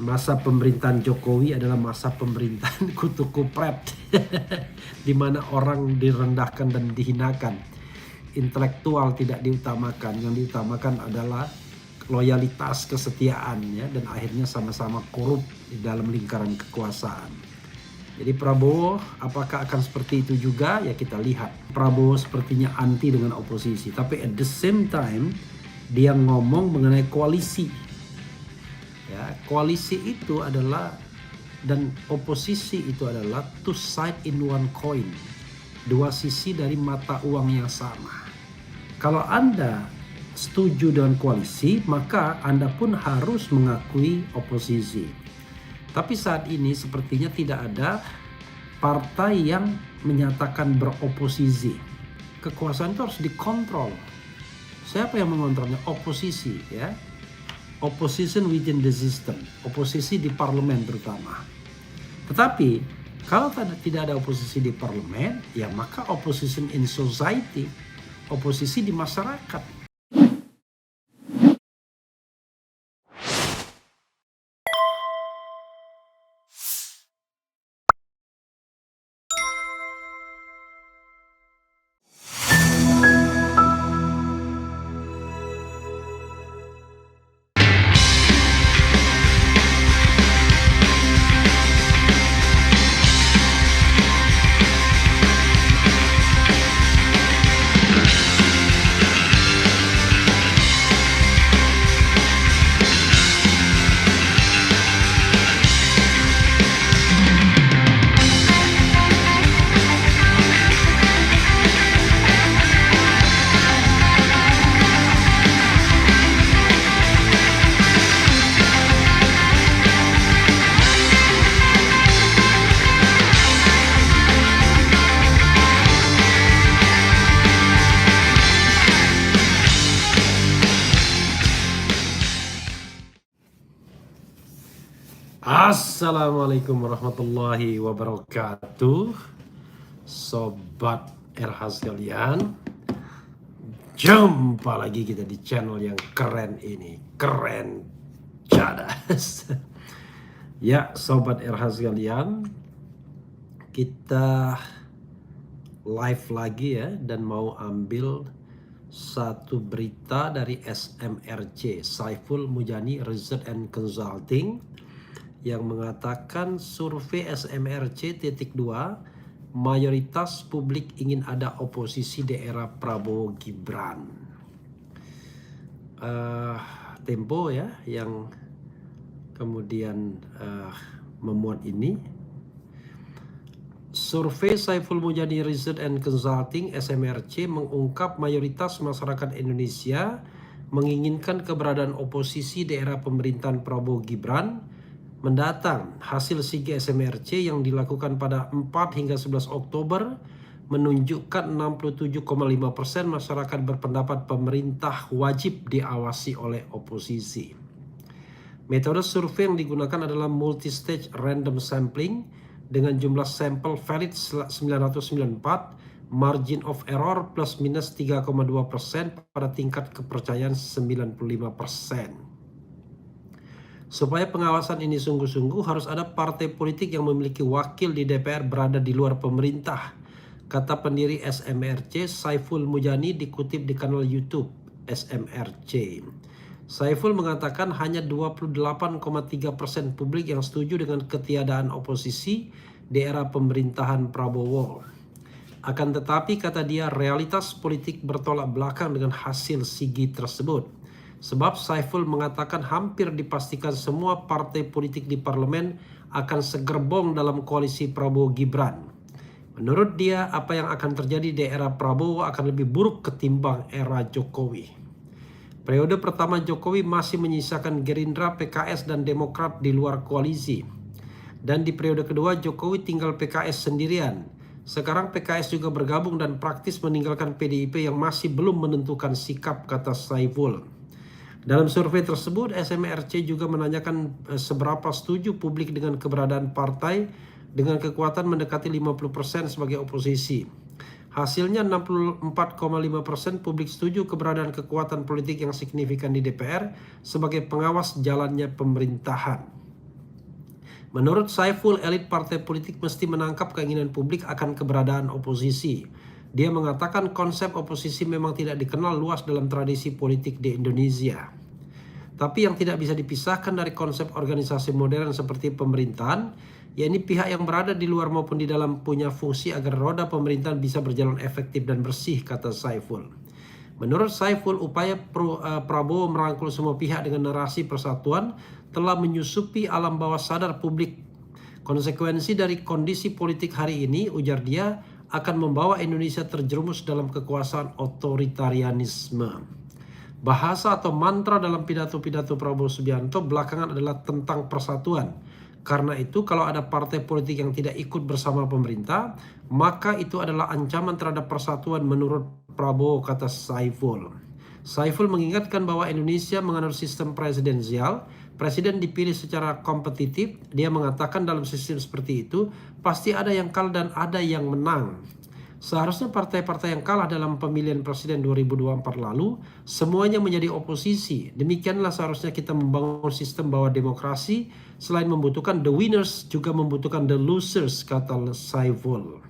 masa pemerintahan Jokowi adalah masa pemerintahan kutu kupret di mana orang direndahkan dan dihinakan, intelektual tidak diutamakan, yang diutamakan adalah loyalitas, kesetiaan ya, dan akhirnya sama-sama korup di dalam lingkaran kekuasaan. Jadi Prabowo apakah akan seperti itu juga? Ya kita lihat. Prabowo sepertinya anti dengan oposisi, tapi at the same time dia ngomong mengenai koalisi. Ya, koalisi itu adalah dan oposisi itu adalah two side in one coin. Dua sisi dari mata uang yang sama. Kalau Anda setuju dengan koalisi, maka Anda pun harus mengakui oposisi. Tapi saat ini sepertinya tidak ada partai yang menyatakan beroposisi. Kekuasaan itu harus dikontrol. Siapa yang mengontrolnya? Oposisi ya. Opposition within the system. Oposisi di parlemen terutama. Tetapi kalau tidak ada oposisi di parlemen, ya maka opposition in society. Oposisi di masyarakat. Assalamualaikum warahmatullahi wabarakatuh. Sobat RH sekalian, jumpa lagi kita di channel yang keren ini. Keren cadas. Ya Sobat RH sekalian, kita live lagi ya, dan mau ambil satu berita dari SMRC, Saiful Mujani Research and Consulting, yang mengatakan survei SMRC.2 mayoritas publik ingin ada oposisi di era Prabowo Gibran. Tempo ya yang kemudian memuat ini. Survei Saiful Mujani Research and Consulting SMRC mengungkap mayoritas masyarakat Indonesia menginginkan keberadaan oposisi di era pemerintahan Prabowo Gibran mendatang. Hasil SIGI SMRC yang dilakukan pada 4 hingga 11 Oktober menunjukkan 67,5% masyarakat berpendapat pemerintah wajib diawasi oleh oposisi. Metode survei yang digunakan adalah multi-stage random sampling dengan jumlah sampel valid 994, margin of error plus minus 3,2% pada tingkat kepercayaan 95%. Supaya pengawasan ini sungguh-sungguh harus ada partai politik yang memiliki wakil di DPR berada di luar pemerintah, kata pendiri SMRC Saiful Mujani dikutip di kanal YouTube SMRC. Saiful mengatakan hanya 28,3% publik yang setuju dengan ketiadaan oposisi di era pemerintahan Prabowo. Akan tetapi kata dia, realitas politik bertolak belakang dengan hasil SIGI tersebut. Sebab Saiful mengatakan hampir dipastikan semua partai politik di parlemen akan segerbong dalam koalisi Prabowo Gibran. Menurut dia, apa yang akan terjadi di era Prabowo akan lebih buruk ketimbang era Jokowi. Periode pertama Jokowi masih menyisakan Gerindra, PKS, dan Demokrat di luar koalisi. Dan di periode kedua Jokowi tinggal PKS sendirian. Sekarang PKS juga bergabung dan praktis meninggalkan PDIP yang masih belum menentukan sikap, kata Saiful. Dalam survei tersebut, SMRC juga menanyakan seberapa setuju publik dengan keberadaan partai dengan kekuatan mendekati 50% sebagai oposisi. Hasilnya 64,5% publik setuju keberadaan kekuatan politik yang signifikan di DPR sebagai pengawas jalannya pemerintahan. Menurut Saiful, elit partai politik mesti menangkap keinginan publik akan keberadaan oposisi. Dia mengatakan konsep oposisi memang tidak dikenal luas dalam tradisi politik di Indonesia. Tapi yang tidak bisa dipisahkan dari konsep organisasi modern seperti pemerintahan, yakni pihak yang berada di luar maupun di dalam punya fungsi agar roda pemerintahan bisa berjalan efektif dan bersih, kata Saiful. Menurut Saiful, upaya Prabowo merangkul semua pihak dengan narasi persatuan telah menyusupi alam bawah sadar publik. Konsekuensi dari kondisi politik hari ini, ujar dia, akan membawa Indonesia terjerumus dalam kekuasaan otoritarianisme. Bahasa atau mantra dalam pidato-pidato Prabowo Subianto belakangan adalah tentang persatuan. Karena itu kalau ada partai politik yang tidak ikut bersama pemerintah, maka itu adalah ancaman terhadap persatuan menurut Prabowo, kata Saiful. Saiful mengingatkan bahwa Indonesia menganut sistem presidensial. Presiden dipilih secara kompetitif. Dia mengatakan dalam sistem seperti itu pasti ada yang kalah dan ada yang menang. Seharusnya partai-partai yang kalah dalam pemilihan presiden 2024 lalu semuanya menjadi oposisi. Demikianlah seharusnya kita membangun sistem bahwa demokrasi selain membutuhkan the winners juga membutuhkan the losers, kata Saiful.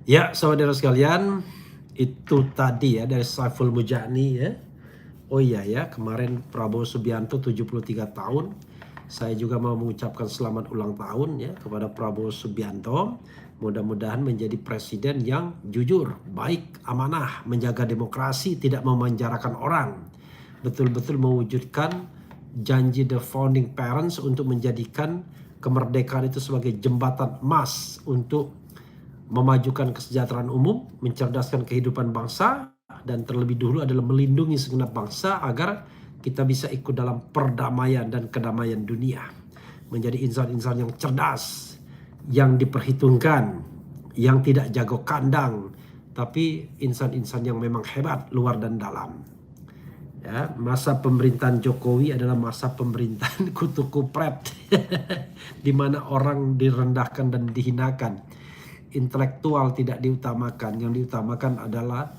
Ya, saudara sekalian, itu tadi ya dari Saiful Mujani ya. Oh iya ya, kemarin Prabowo Subianto 73 tahun. Saya juga mau mengucapkan selamat ulang tahun ya kepada Prabowo Subianto. Mudah-mudahan menjadi presiden yang jujur, baik, amanah, menjaga demokrasi, tidak memenjarakan orang. Betul-betul mewujudkan janji the founding parents untuk menjadikan kemerdekaan itu sebagai jembatan emas untuk memajukan kesejahteraan umum, mencerdaskan kehidupan bangsa, dan terlebih dulu adalah melindungi segenap bangsa agar kita bisa ikut dalam perdamaian dan kedamaian dunia. Menjadi insan-insan yang cerdas, yang diperhitungkan, yang tidak jago kandang, tapi insan-insan yang memang hebat luar dan dalam. Ya, masa pemerintahan Jokowi adalah masa pemerintahan kutu kupret, di mana orang direndahkan dan dihinakan. Intelektual tidak diutamakan, yang diutamakan adalah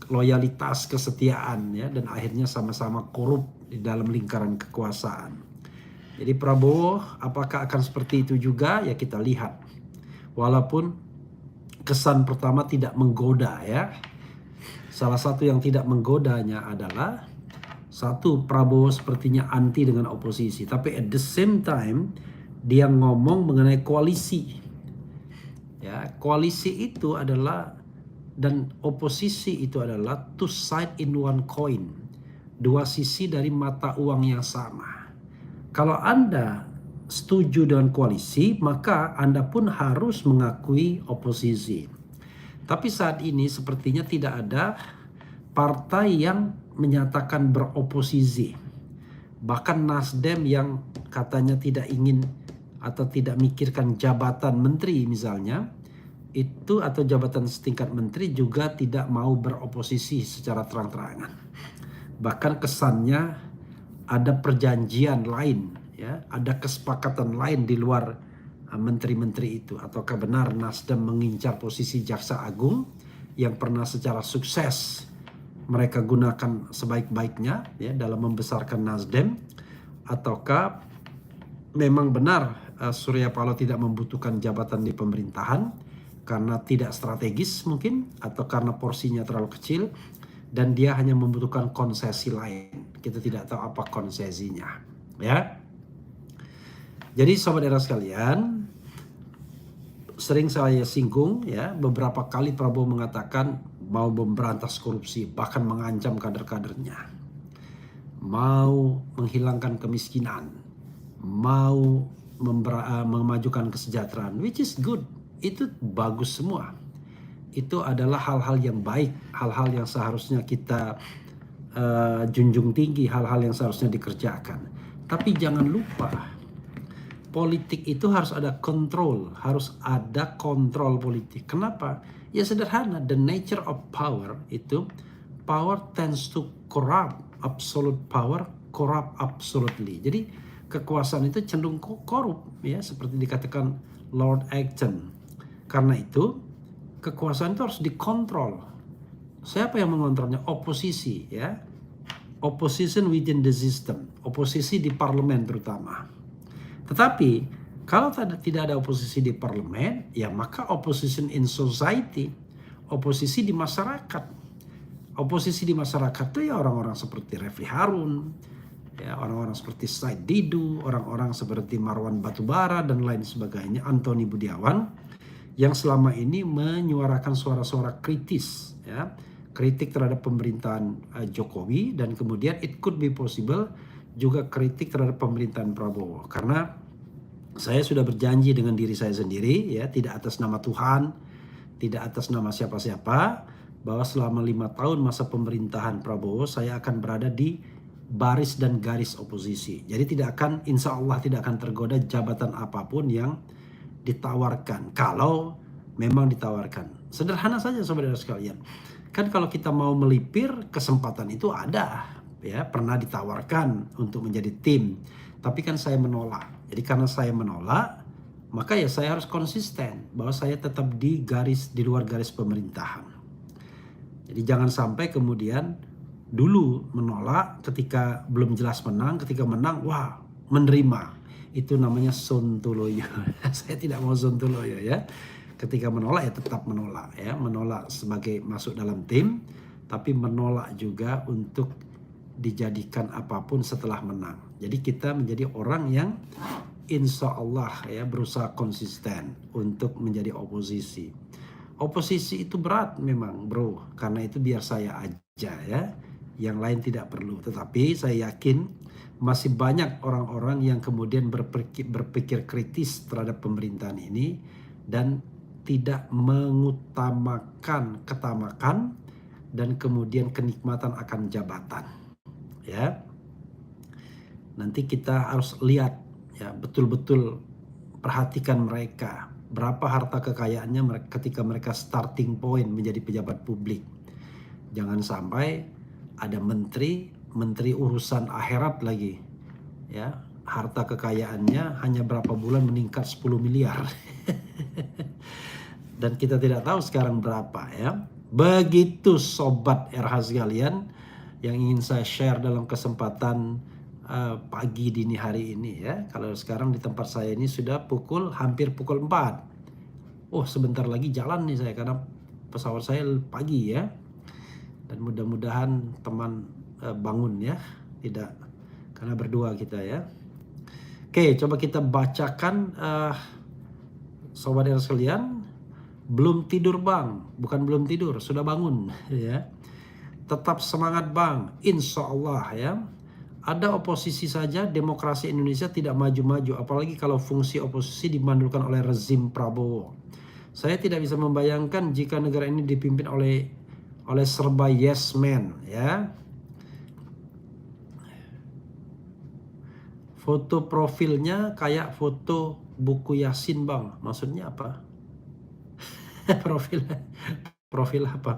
loyalitas, kesetiaan ya, dan akhirnya sama-sama korup di dalam lingkaran kekuasaan. Jadi Prabowo apakah akan seperti itu juga ya, kita lihat. Walaupun kesan pertama tidak menggoda ya. Salah satu yang tidak menggodanya adalah satu, Prabowo sepertinya anti dengan oposisi, tapi at the same time dia ngomong mengenai koalisi. Ya, koalisi itu adalah dan oposisi itu adalah two side in one coin. Dua sisi dari mata uang yang sama. Kalau Anda setuju dengan koalisi, maka Anda pun harus mengakui oposisi. Tapi saat ini sepertinya tidak ada partai yang menyatakan beroposisi. Bahkan Nasdem yang katanya tidak ingin atau tidak mikirkan jabatan menteri misalnya, itu atau jabatan setingkat menteri juga tidak mau beroposisi secara terang-terangan. Bahkan kesannya ada perjanjian lain ya, ada kesepakatan lain di luar menteri-menteri itu. Ataukah benar Nasdem mengincar posisi Jaksa Agung yang pernah secara sukses mereka gunakan sebaik-baiknya ya dalam membesarkan Nasdem, ataukah memang benar Surya Paloh tidak membutuhkan jabatan di pemerintahan karena tidak strategis mungkin, atau karena porsinya terlalu kecil dan dia hanya membutuhkan konsesi lain. Kita tidak tahu apa konsesinya ya. Jadi saudara sekalian, sering saya singgung ya, beberapa kali Prabowo mengatakan mau memberantas korupsi, bahkan mengancam kader-kadernya, mau menghilangkan kemiskinan, mau memajukan kesejahteraan, which is good. Itu bagus semua. Itu adalah hal-hal yang baik, hal-hal yang seharusnya kita junjung tinggi, hal-hal yang seharusnya dikerjakan. Tapi jangan lupa, politik itu harus ada kontrol, harus ada kontrol politik. Kenapa? Ya sederhana, the nature of power itu, power tends to corrupt, absolute power corrupt absolutely. Jadi kekuasaan itu cenderung korup ya, seperti dikatakan Lord Acton. Karena itu kekuasaan itu harus dikontrol. Siapa yang mengontrolnya? Oposisi ya. Opposition within the system. oposisi di parlemen terutama. Tetapi kalau tidak ada oposisi di parlemen, ya maka opposition in society, oposisi di masyarakat. Oposisi di masyarakat itu ya orang-orang seperti Refli Harun, ya orang-orang seperti Said Didu, orang-orang seperti Marwan Batubara dan lain sebagainya, Antoni Budiawan, yang selama ini menyuarakan suara-suara kritis, ya, kritik terhadap pemerintahan Jokowi, dan kemudian it could be possible juga kritik terhadap pemerintahan Prabowo. Karena saya sudah berjanji dengan diri saya sendiri, ya, tidak atas nama Tuhan, tidak atas nama siapa-siapa, bahwa selama 5 tahun masa pemerintahan Prabowo saya akan berada di baris dan garis oposisi. Jadi tidak akan, insya Allah tidak akan tergoda jabatan apapun yang ditawarkan, kalau memang ditawarkan. Sederhana saja saudara sekalian. Kan kalau kita mau melipir, kesempatan itu ada, ya, pernah ditawarkan untuk menjadi tim. Tapi kan saya menolak. Jadi karena saya menolak, maka ya saya harus konsisten bahwa saya tetap di luar garis pemerintahan. Jadi jangan sampai kemudian dulu menolak ketika belum jelas menang, ketika menang wah menerima. Itu namanya sontoloyo. Saya tidak mau sontoloyo, ya. Ketika menolak ya tetap menolak, ya, menolak sebagai masuk dalam tim, tapi menolak juga untuk dijadikan apapun setelah menang. Jadi kita menjadi orang yang insya Allah, ya, berusaha konsisten untuk menjadi oposisi. Oposisi itu berat memang, bro, karena itu biar saya aja, ya, yang lain tidak perlu. Tetapi saya yakin masih banyak orang-orang yang kemudian berpikir kritis terhadap pemerintahan ini dan tidak mengutamakan ketamakan dan kemudian kenikmatan akan jabatan, ya. Nanti kita harus lihat, ya, betul-betul perhatikan mereka. Berapa harta kekayaannya ketika mereka starting point menjadi pejabat publik. Jangan sampai ada menteri urusan akhirat lagi, ya, harta kekayaannya hanya berapa bulan meningkat 10 miliar. Dan kita tidak tahu sekarang berapa, ya. Begitu sobat RH sekalian yang ingin saya share dalam kesempatan pagi dini hari ini, ya. Kalau sekarang di tempat saya ini sudah hampir pukul 4. Oh, sebentar lagi jalan nih saya karena pesawat saya pagi, ya. Dan mudah-mudahan teman bangun, ya. Tidak, karena berdua kita, ya. Oke, coba kita bacakan sobat RH sekalian. Belum tidur bang, bukan belum tidur, sudah bangun, ya. Tetap semangat bang, insya Allah, ya. Ada oposisi saja demokrasi Indonesia tidak maju-maju, apalagi kalau fungsi oposisi dimandulkan oleh rezim Prabowo. Saya tidak bisa membayangkan jika negara ini dipimpin oleh serba yes man, ya. Foto profilnya kayak foto buku Yasin bang, maksudnya apa? profil apa?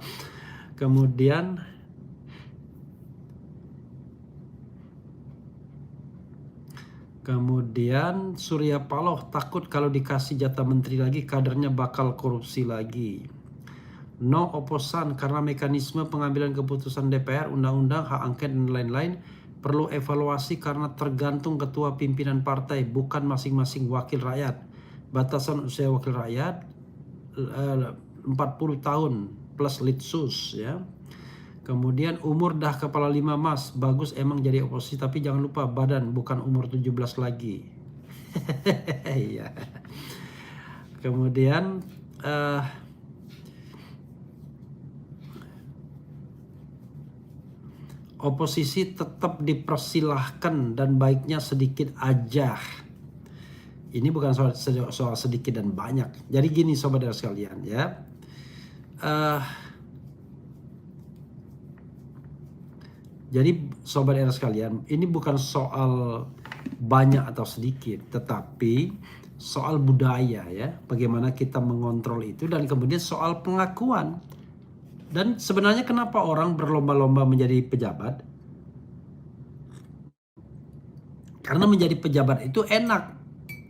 Kemudian Surya Paloh takut kalau dikasih jatah menteri lagi kadernya bakal korupsi lagi. No oposan karena mekanisme pengambilan keputusan DPR, undang-undang, hak angket dan lain-lain perlu evaluasi karena tergantung ketua pimpinan partai bukan masing-masing wakil rakyat. Batasan usia wakil rakyat 40 tahun plus litsus, ya. Kemudian umur dah kepala 5 mas, bagus emang jadi oposisi, tapi jangan lupa badan bukan umur 17 lagi. Iya. Kemudian oposisi tetap dipersilahkan dan baiknya sedikit aja. Ini bukan soal sedikit dan banyak. Jadi gini saudara sekalian, ya. Jadi sobat era sekalian, ini bukan soal banyak atau sedikit, tetapi soal budaya, ya. Bagaimana kita mengontrol itu, dan kemudian soal pengakuan. Dan sebenarnya kenapa orang berlomba-lomba menjadi pejabat? Karena menjadi pejabat itu enak,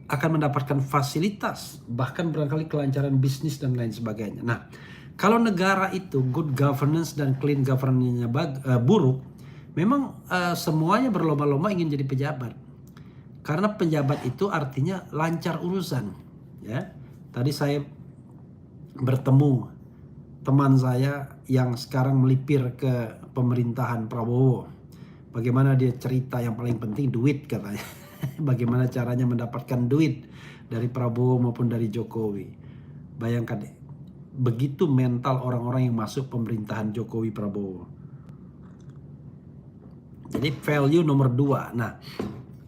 akan mendapatkan fasilitas, bahkan barangkali kelancaran bisnis dan lain sebagainya. Nah, kalau negara itu good governance dan clean governance-nya buruk, Memang semuanya berlomba-lomba ingin jadi pejabat. Karena pejabat itu artinya lancar urusan. Ya, tadi saya bertemu teman saya yang sekarang melipir ke pemerintahan Prabowo. Bagaimana dia cerita yang paling penting duit katanya. Bagaimana caranya mendapatkan duit dari Prabowo maupun dari Jokowi. Bayangkan begitu mental orang-orang yang masuk pemerintahan Jokowi Prabowo. Jadi value nomor 2. Nah,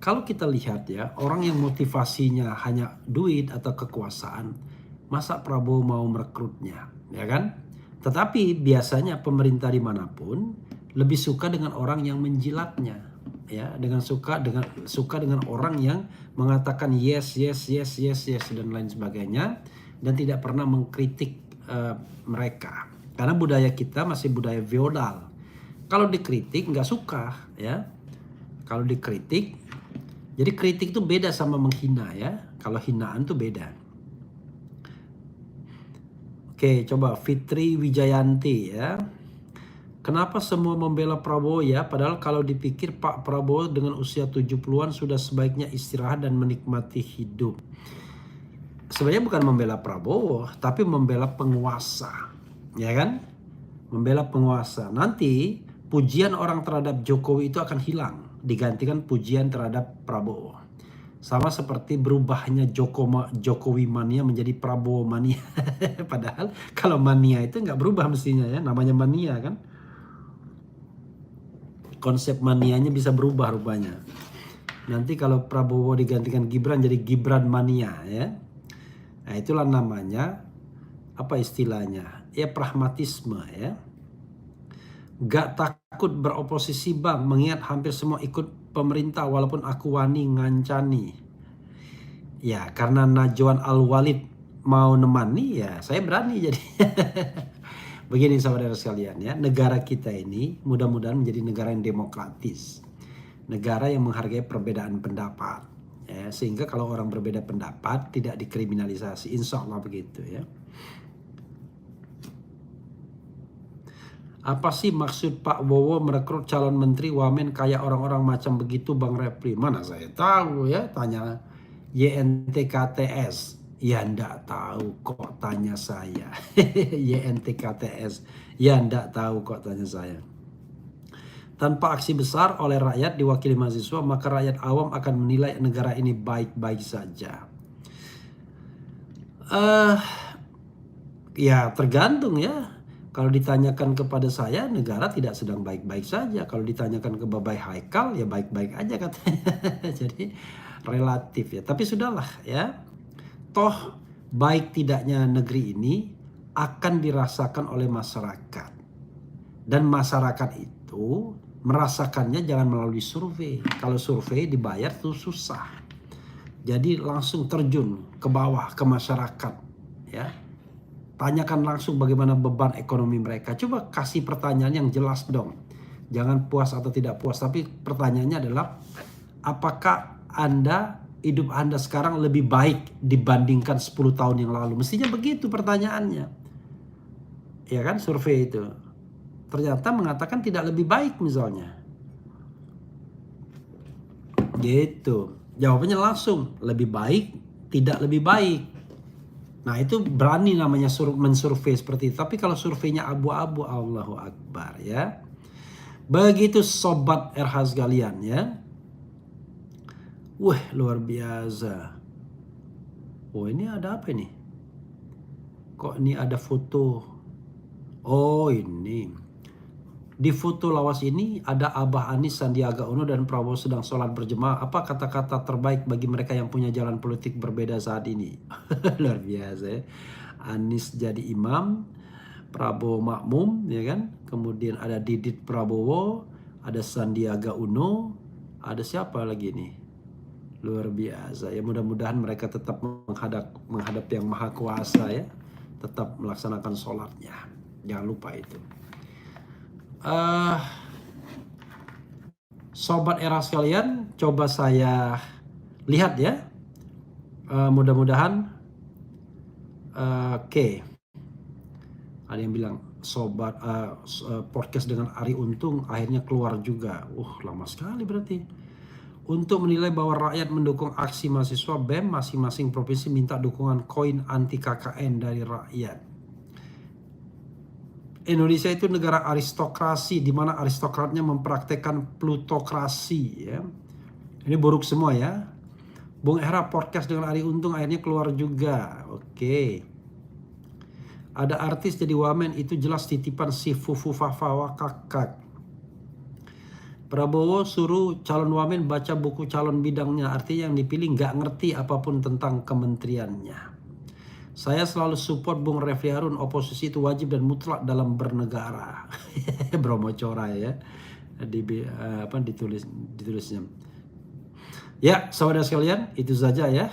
kalau kita lihat ya, orang yang motivasinya hanya duit atau kekuasaan, masa Prabowo mau merekrutnya, ya kan? Tetapi biasanya pemerintah dimanapun lebih suka dengan orang yang menjilatnya, ya, suka dengan orang yang mengatakan yes dan lain sebagainya, dan tidak pernah mengkritik mereka. Karena budaya kita masih budaya feodal. Kalau dikritik nggak suka, ya. Kalau dikritik, jadi kritik itu beda sama menghina, ya. Kalau hinaan tuh beda. Oke, coba Fitri Wijayanti, ya. Kenapa semua membela Prabowo ya? Padahal kalau dipikir Pak Prabowo dengan usia 70-an sudah sebaiknya istirahat dan menikmati hidup. Sebenarnya bukan membela Prabowo, tapi membela penguasa, ya kan? Membela penguasa. Nanti pujian orang terhadap Jokowi itu akan hilang, digantikan pujian terhadap Prabowo. Sama seperti berubahnya Jokowi mania menjadi Prabowo mania. Padahal kalau mania itu nggak berubah mestinya, ya, namanya mania kan. Konsep manianya bisa berubah rupanya. Nanti kalau Prabowo digantikan Gibran jadi Gibran mania, ya. Nah, itulah namanya, apa istilahnya? Ya pragmatisme, ya. Gak takut beroposisi bang, mengingat hampir semua ikut pemerintah walaupun aku wani ngancani. Ya karena Najwan Al-Walid mau nemani, ya saya berani jadi. Begini saudara sekalian, ya, negara kita ini mudah-mudahan menjadi negara yang demokratis. Negara yang menghargai perbedaan pendapat, ya, sehingga kalau orang berbeda pendapat tidak dikriminalisasi, insya Allah begitu, ya. Apa sih maksud Pak Bowo merekrut calon menteri wamen kayak orang-orang macam begitu Bang Repli? Mana saya tahu, ya, tanya YNTKTS. Ya ndak tahu kok tanya saya. YNTKTS. Ya ndak tahu kok tanya saya. Tanpa aksi besar oleh rakyat diwakili mahasiswa, maka rakyat awam akan menilai negara ini baik-baik saja. Ya tergantung, ya. Kalau ditanyakan kepada saya, negara tidak sedang baik-baik saja. Kalau ditanyakan ke Babai Haikal, ya baik-baik aja katanya. Jadi relatif, ya. Tapi sudahlah, ya. Toh baik tidaknya negeri ini akan dirasakan oleh masyarakat. Dan masyarakat itu merasakannya jangan melalui survei. Kalau survei dibayar tuh susah. Jadi langsung terjun ke bawah, ke masyarakat, ya. Tanyakan langsung bagaimana beban ekonomi mereka. Coba kasih pertanyaan yang jelas dong. Jangan puas atau tidak puas. Tapi pertanyaannya adalah, apakah hidup Anda sekarang lebih baik dibandingkan 10 tahun yang lalu? Mestinya begitu pertanyaannya. Ya kan, survei itu. Ternyata mengatakan tidak lebih baik misalnya. Gitu. Jawabannya langsung, lebih baik, tidak lebih baik. Nah itu berani namanya mensurvei seperti itu. Tapi kalau surveinya abu-abu, Allahu Akbar, ya. Begitu sobat RH sekalian, ya. Wah luar biasa. Oh ini ada apa ini? Kok ini ada foto? Oh ini. Di foto lawas ini ada Abah Anies, Sandiaga Uno, dan Prabowo sedang sholat berjemaah. Apa kata-kata terbaik bagi mereka yang punya jalan politik berbeda saat ini? Luar biasa, ya. Anies jadi imam, Prabowo makmum, ya kan? Kemudian ada Didit Prabowo, ada Sandiaga Uno, ada siapa lagi nih? Luar biasa, ya. Mudah-mudahan mereka tetap menghadap yang maha kuasa, ya. Tetap melaksanakan sholatnya. Jangan lupa itu. Sobat era sekalian, coba saya lihat, ya. Mudah-mudahan oke. Ada yang bilang podcast dengan Arie Untung akhirnya keluar juga. Lama sekali berarti. Untuk menilai bahwa rakyat mendukung aksi mahasiswa BEM, masing-masing provinsi minta dukungan koin anti KKN dari rakyat. Indonesia itu negara aristokrasi, di mana aristokratnya mempraktekkan plutokrasi. Ya. Ini buruk semua ya. Bung Era podcast dengan Arie Untung akhirnya keluar juga. Oke. Ada artis jadi wamen, itu jelas titipan si Fufu Fafawa kakak. Prabowo suruh calon wamen baca buku calon bidangnya, artinya yang dipilih nggak ngerti apapun tentang kementeriannya. Saya selalu support Bung Refli Harun, oposisi itu wajib dan mutlak dalam bernegara. Bromo Cora ya, ditulisnya. Ya, saudara sekalian, itu saja ya.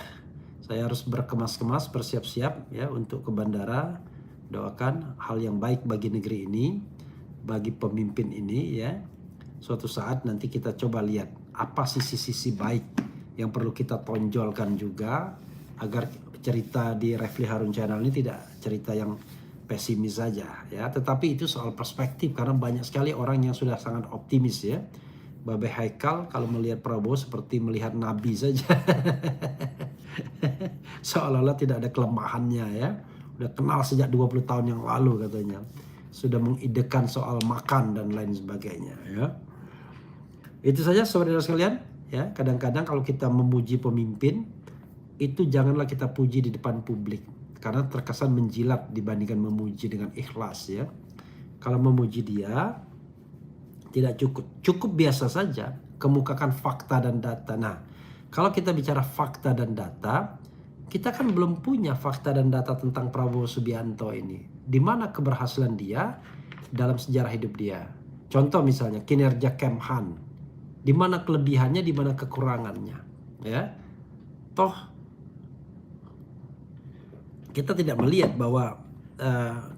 Saya harus berkemas-kemas, bersiap-siap ya untuk ke bandara. Doakan hal yang baik bagi negeri ini, bagi pemimpin ini ya. Suatu saat nanti kita coba lihat apa sisi-sisi baik yang perlu kita tonjolkan juga, agar cerita di Refli Harun Channel ini tidak cerita yang pesimis saja ya. Tetapi itu soal perspektif, karena banyak sekali orang yang sudah sangat optimis ya. Babe Haikal kalau melihat Prabowo seperti melihat Nabi saja. Seolah-olah tidak ada kelemahannya ya. Udah kenal sejak 20 tahun yang lalu katanya. Sudah mengidekan soal makan dan lain sebagainya ya. Itu saja saudara sekalian ya. Kadang-kadang kalau kita memuji pemimpin, itu janganlah kita puji di depan publik, karena terkesan menjilat dibandingkan memuji dengan ikhlas ya. Kalau memuji dia tidak cukup biasa saja, kemukakan fakta dan data. Nah, kalau kita bicara fakta dan data, kita kan belum punya fakta dan data tentang Prabowo Subianto ini. Di mana keberhasilan dia dalam sejarah hidup dia? Contoh misalnya kinerja Kemhan. Di mana kelebihannya, di mana kekurangannya, ya. Toh kita tidak melihat bahwa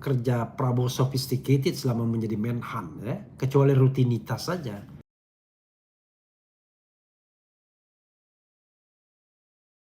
kerja Prabowo sophisticated selama menjadi Menhan ya, kecuali rutinitas saja.